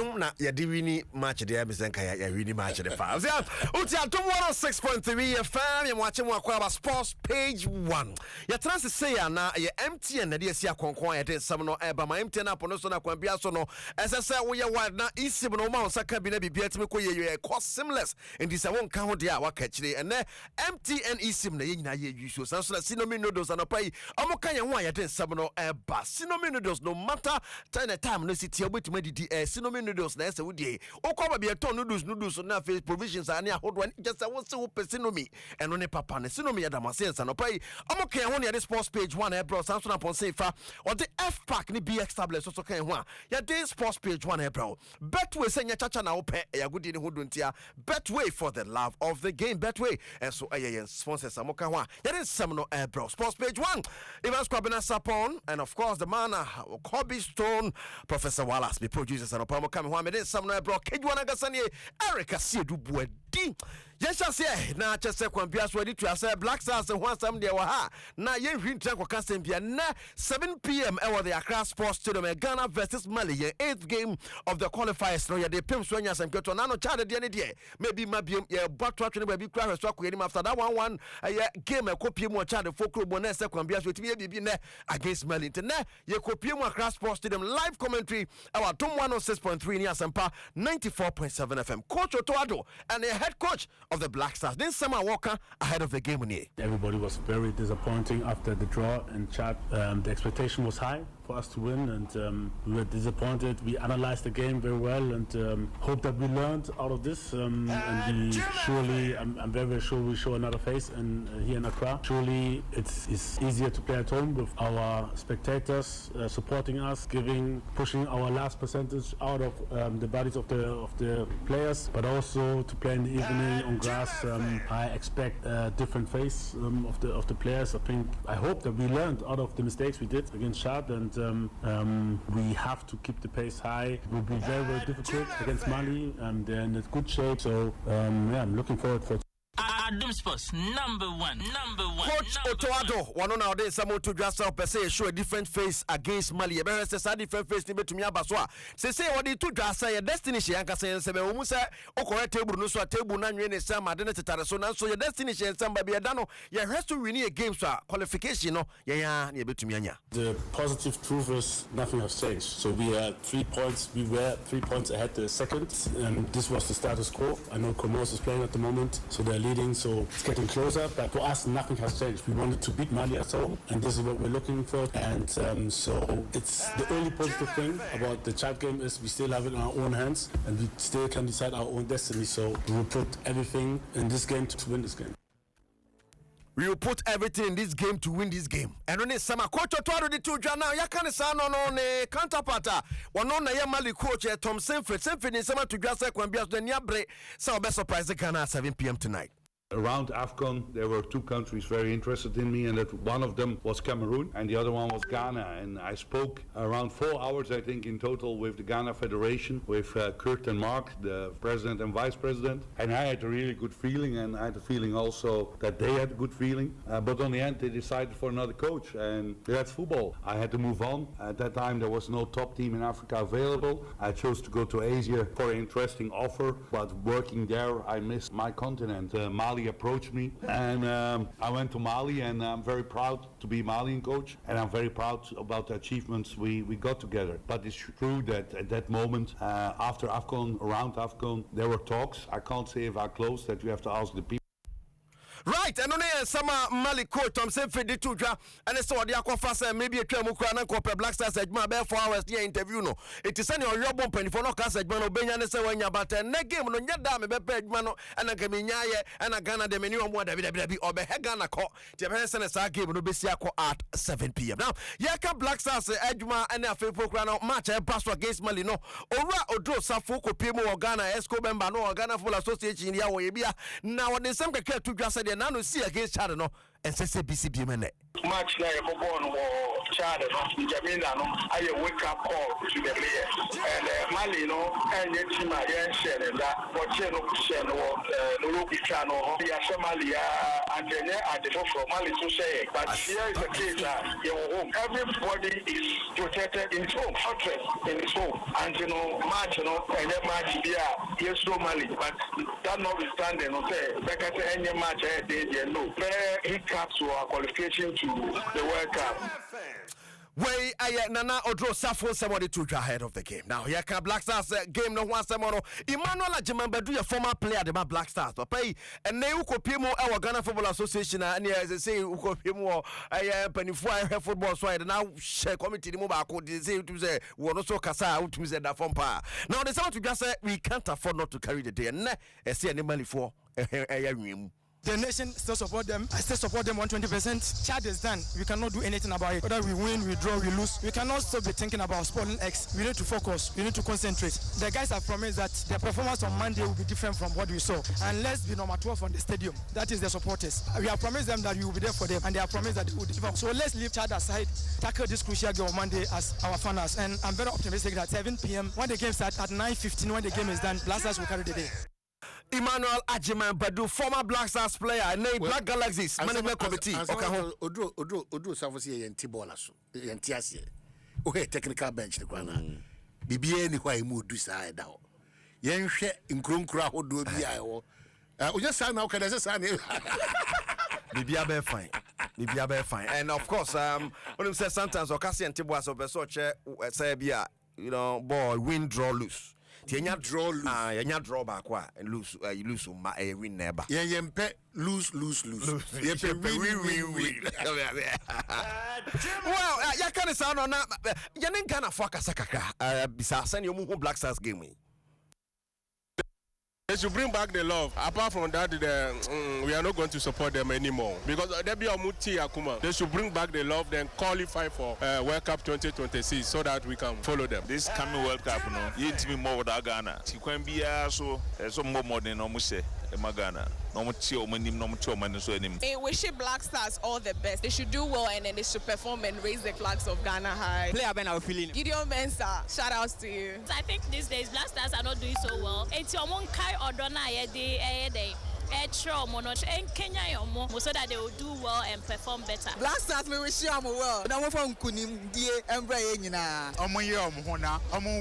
na ya di wini match de abisenka ya wini match de fa. Uti Adom 106.3 FM ya mwache mwakwa ba sports page 1. Ya transi say na ya MTN na de sia konkon ya de sam no eba ma MTN apono so na kwambia so no esese wo ye wide na isi no ma osaka bi na bibia timi ko ye cost seamless ndi se won ka ho de a waka kire ene MTN isim na ye nyina ye use so na Sinomi noodles anapai amoka ye ho ya de sam no eba Sinomi noodles no matter time no city obetuma didi Sinomi noodles na ese wudie okwa ba ton noodles na face provisions ani ahodo ani just say won se wo Sinomi eno ne papa ne Sinomi ya damasense no pai amoka ye ho ne sports page 1 bro sanso na ponse fa or the F pack ni BX tablet so kan ho a ya dey sports page 1 bro betway senya chacha na wo pe ya gudi ni hodo ntia betway for the love of the game betway and so sponsors amoka ho a ya dey sam no bro sports page 1 Evans Kwabena Sapon and of course the man Kobe Stone Professor Wallace be producers and opamo come ho a me dey sam no bro Kegyiwa Nankasa ni Eric Asiedu Boadi yes say na chese kwambia so to say Black Stars ho asam de wa ha na ye hwintra kwa kasem bia na 7 p.m. ever the Accra Sports Stadium Ghana versus Mali ye 8th game of the qualifiers no ye de pem so anya sem keto na no chade de ne de maybe mabiem ye botto atwe ne ba bi kra so akoyeni after that 1-1 game ekopie mu chade fokro bo na se kwambia so timi ye bibi ne against Mali na ye kopie mu Accra Sports Stadium live commentary our Adom 106.3 ni asempa 94.7 FM coach Otoado and the head coach of the Black Stars then Summer Walker ahead of the game ni everybody was very disappointing after the draw in Chad. The expectation was high for us to win, and we were disappointed. We analyzed the game very well, and hope that we learned out of this. And we surely, I'm very sure we show another face here in Accra. Surely, it's easier to play at home with our spectators supporting us, pushing our last percentage out of the bodies of the players, but also to play in the evening on grass. I expect a different face of the players. I hope that we learned out of the mistakes we did against Chad, and we have to keep the pace high. It will be very, very difficult against Mali, and they're in a good shape. So I'm looking forward for Adom Sports number one. Coach Otoado one on our day some to just up say show a different face against Mali. Be say a different face ni betumi abaso a say what the two just say destiny she anka say se be wo mu say okore table no so table na nwe ne sam ade ne tetare so na so your destiny she sam ba be da no ye has to win a game so qualification no ye ya na betumi anya. The positive truth is nothing has changed. So we are 3 points. We were 3 points ahead the second, and this was the status quo. I know Comoros is playing at the moment, so they're leading, so it's getting closer, but for us nothing has changed. We wanted to beat Mali at home, and this is what we're looking for, and so it's the only positive thing about the Chad game is we still have it in our own hands, and we still can decide our own destiny, so we will put everything in this game to win this game. We will put everything in this game to win this game. And when it's summer coach Otoado the two now, ya can say no counterpart. One on the Mali coach Tom Senford in summer to just like when be the Niabre. So best surprise Ghana at 7 p.m. tonight. Around AFCON, there were two countries very interested in me, and that one of them was Cameroon, and the other one was Ghana. And I spoke around 4 hours, I think, in total with the Ghana Federation, with Kurt and Mark, the president and vice president. And I had a really good feeling, and I had a feeling also that they had a good feeling. But on the end, they decided for another coach, and that's football. I had to move on. At that time, there was no top team in Africa available. I chose to go to Asia for an interesting offer, but working there, I missed my continent. Mali approached me, and I went to Mali, and I'm very proud to be Malian coach, and I'm very proud about the achievements we got together. But it's true that at that moment, after AFCON, around AFCON, there were talks. I can't say if I closed, that you have to ask the people. Right, and on summer Mali coach Tom Senford the two and so the aqua maybe a Tramuka and Copper Black Stars at my 4 hours near interview. No, it is any your bumping for no cast at Mano Benyan when you're about a neck game on your dam, a bed mano, and a Gaminiaye, and a Ghana de menu more WWE or Behagana co. The Hansen is our game no be at 7 p.m. Now, Yaka Black Stars, Edjuma, and a faithful match and pass against Malino, Ora Odo Safoko Pimo or Ghana, Esco Bembano or Ghana Full Association in Yawabia. Now, there's some care to just say, now see against Chad, no, and say BCB. Match na yɛkɔbɔɔ no wɔ Chad and Jamina, I wake up call to the player. And Mali, and yet Tima, and that, what Channel Nuruki channel, the Somalia, and then I don't from Mali to say. But here is the case that your home, everybody is protected in his home, fortress in his home. And match, and then match, yes, Mali, but that notwithstanding, okay, any match, no, hiccups or qualification to the World Cup. Way Nana Odro Safo somebody to ahead of the game. Now here can Black Stars game no one tomorrow. Emmanuel Ajimambedu, your former player the Black Stars. Papa and ne ukopimo our Ghana Football Association and as they say ukopimo penifua football so now share committee the mobile code say to say we also kasa to say that from power. Now they want to just say we can't afford not to carry the day and see any money for the nation still support them. I still support them 120%. Chad is done. We cannot do anything about it. Whether we win, we draw, we lose. We cannot still be thinking about Sporting X. We need to focus. We need to concentrate. The guys have promised that the performance on Monday will be different from what we saw. And let's be number 12 on the stadium. That is the supporters. We have promised them that we will be there for them. And they have promised that they will deliver. So let's leave Chad aside, tackle this crucial game on Monday as our fans. And I'm very optimistic that 7 p.m. when the game starts at 9:15, when the game is done, Black Stars will carry the day. Emmanuel Ajimambedu, former Black Stars player, named Black Galaxies management committee. Odo Safosi yenti bola so. Yenti ase. Okay, technical bench the kwana. Bibie ni kwa imu du sa da ho. Yenhwe nkronkro ahodo bi ayo. Oje sa na o kada se sa na. Bibia be fine. Bibia be fine. And of course, when you say sometimes Okasi and Tibo as obeso che say bia, boy win draw lose. Yenya draw lose. Yenya draw back and lose. You lose ma win never. Yempe lose. Yempe win. Well, ya can sound on that. Yanin kana focus kakra. Bisa send you Black Stars game. They should bring back the love. Apart from that, we are not going to support them anymore. Because they should bring back the love, then qualify for World Cup 2026 so that we can follow them. This coming World Cup, you need to be more with Ghana. You can be so more than almost Ghana. We wish Black Stars all the best. They should do well and then they should perform and raise the flags of Ghana high. Player Ben our feeling. Gideon Mensah, shout outs to you. I think these days Black Stars are not doing so well. It's your moon kai or dona day. So that they will do well and perform better. Black Stars, we wish you well. Now from Kunim, dear Embraer.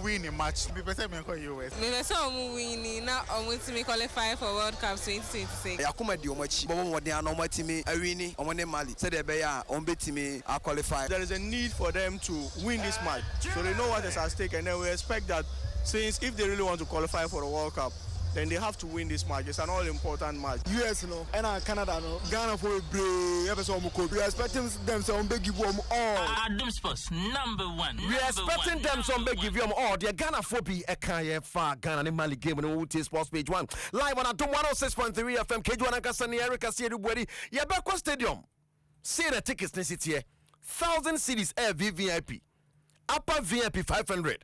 Winning match. We better make US. We saw winning now. I'm going to qualify for World Cup 2026. Yakuma Diomachi, Bomo Diano Matimi, Arini, Omane Mali, said Ebeya, Ombetimi are qualified. There is a need for them to win this match. So they know what is at stake, and then we expect that since if they really want to qualify for the World Cup, then they have to win this match. It's an all-important match. US, and Canada, Ghana for a brave episode. We are expecting them to give them all. Adom Sports #1. We are expecting them to give them all. The Ghana phobia, Ekaya Far Ghana Mali game on UT Sports page 1. Live on Adom 106.3 FM. Kegyiwa Nankasa ni Asiedu Boadi. Yabekwa Stadium. See the tickets next year. 1,000 cities VIP. Upper VIP 500.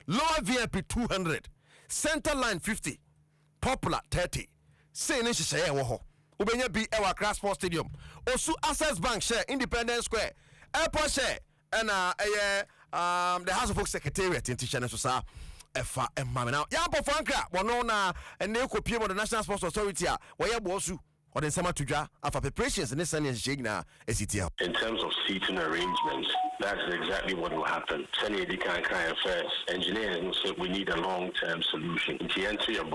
Lower VIP 200. Center line 50. Popular 30. Say in share wo. Ubenya bi ewa Grass Sports Stadium. Osu Access Bank share Independence Square. Airport share and the House of Folk Secretariat in Tichane so sa efa emma now. Yampo Franka wono na ene kopie mo the National Sports Authority a wo ye bosu or the summer to draw after preparations in this sunny Shigna SCTL. In terms of seating arrangements, that's exactly what will happen. Sunny Edikan first. Engineers said we need a long-term solution. In the entry of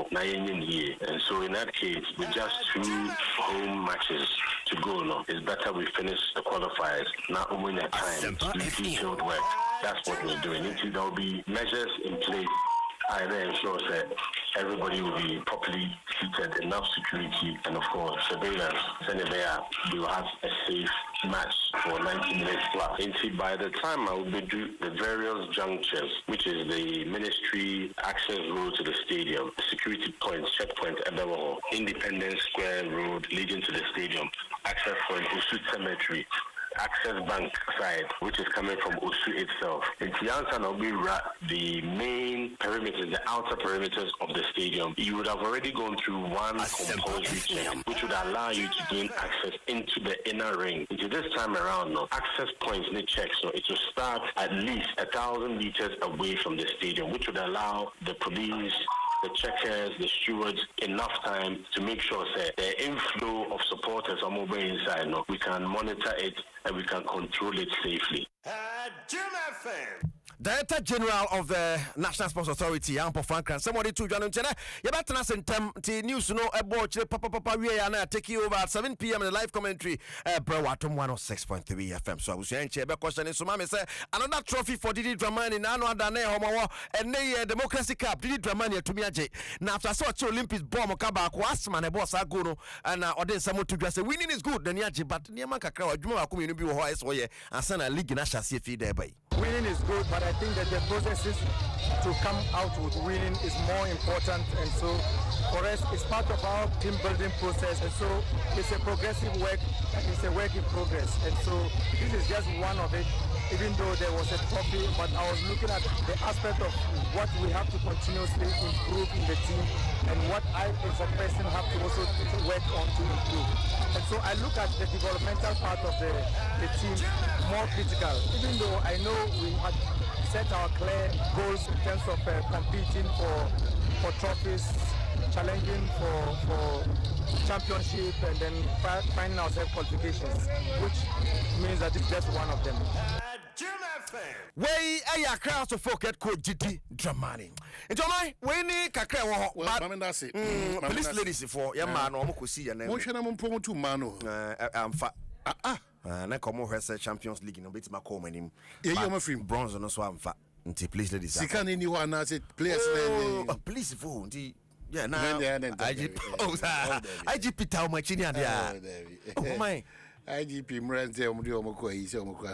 year. And so in that case, with just 2 home matches to go now, it's better we finish the qualifiers, not only at time to do detailed work. That's what we're doing. There will be measures in place. I then ensure that everybody will be properly seated, enough security, and of course surveillance. We will have a safe match for 90 minutes plus. By the time I will be do the various junctures, which is the ministry access road to the stadium, security points, checkpoint, Independence Square Road leading to the stadium, access point, Usud Cemetery, Access Bank side, which is coming from Osu itself. In Tiansa Nobira, the main perimeters, the outer perimeters of the stadium, you would have already gone through one compulsory check, which would allow you to gain access into the inner ring. Into this time around, no access points need checks, so it will start at least 1,000 meters away from the stadium, which would allow the police, the checkers, the stewards enough time to make sure that the inflow of supporters are moving inside. No, we can monitor it and we can control it safely. Director General of the National Sports Authority, Ampo Franklin. Somebody to join China. You better not send the news no about Papa we are take you over at 7 p.m. in the live commentary. Bro, Adom 106.3 FM. So I was saying, question is Sumami say another trophy for Didi Dramani. Now no dane homo and the Democracy Cup. Didi Dramani to me aje. Now after such Olympics bomb Okaba was man a boss agono and then someone to say winning is good. Then yaje but Niamaka crowd. Juma Kumi be hoist or and send a league in Asha CFE there by. Winning is good, but I think that the processes to come out with winning is more important, and so for us it's part of our team building process, and so it's a progressive work and it's a work in progress, and so this is just one of it. Even though there was a trophy, but I was looking at the aspect of what we have to continuously improve in the team and what I as a person have to also work on to improve. And so I look at the developmental part of the team more critical, even though I know we had set our clear goals in terms of competing for trophies, challenging for championship, and then finding ourselves qualifications, which means that it's just one of them. Way a crowd to forget called Didi Dramani. And Tommy, we need Kakra. Well, I mean, that's it. Police ladies for your man, or Mokusi and I'm promoting to Mano. I'm fat. Na come over Champions League no bit ma call my name. Yeah, you my friend bronze no so am fat. Nti please ladies. Sika ni wa na say players please for nti yeah na IGP taw machine and there. Oh my IGP mrante omudi omoko yi se omoko.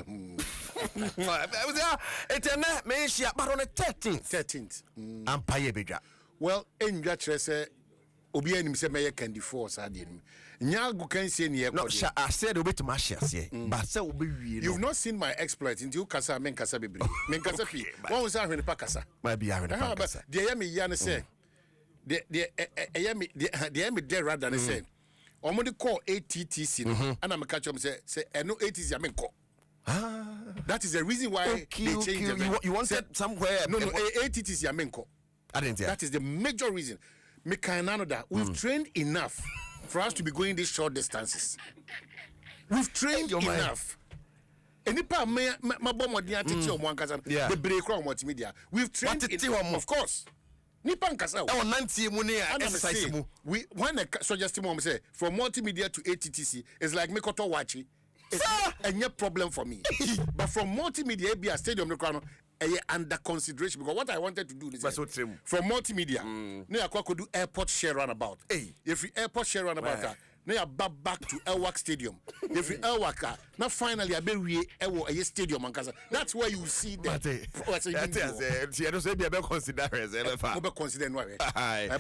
Etena me shia but on the 13th. Empire beja. Well, enja trese obi anim se meye candy for sadie nim. Nyagu can say near. No, I said obey to my shares here. But so be you've not seen my exploits until Kasa Menkasa be bring. Menkasa fi. What was I in the Pakasa? Might be having a Pakasa. The Yami Yana say. The Yami there rather than say. Omodi call ATTC and I'm a catch up say no ATTC Amenko. That is the reason why they changed it. You wanted somewhere. No, ATTC Amenko. I didn't say that is the major reason. We've trained enough for us to be going these short distances. We've trained enough. The break on multimedia. We've trained of course. We when a suggest mom say from multimedia to ATTC is like Mekoto Wachi. It's a problem for me. But from multimedia be a stadium under consideration, because what I wanted to do is from multimedia now I could do airport share runabout. If you airport share runabout now back to Elwak Stadium. If you Elwak now finally I be a stadium Nankasa. That's where you see that. Consider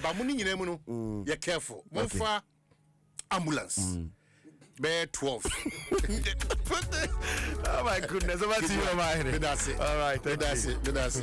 but you're careful. Ambulance. Bear 12. Oh my goodness, over to you, man. That's it. All right, that's it.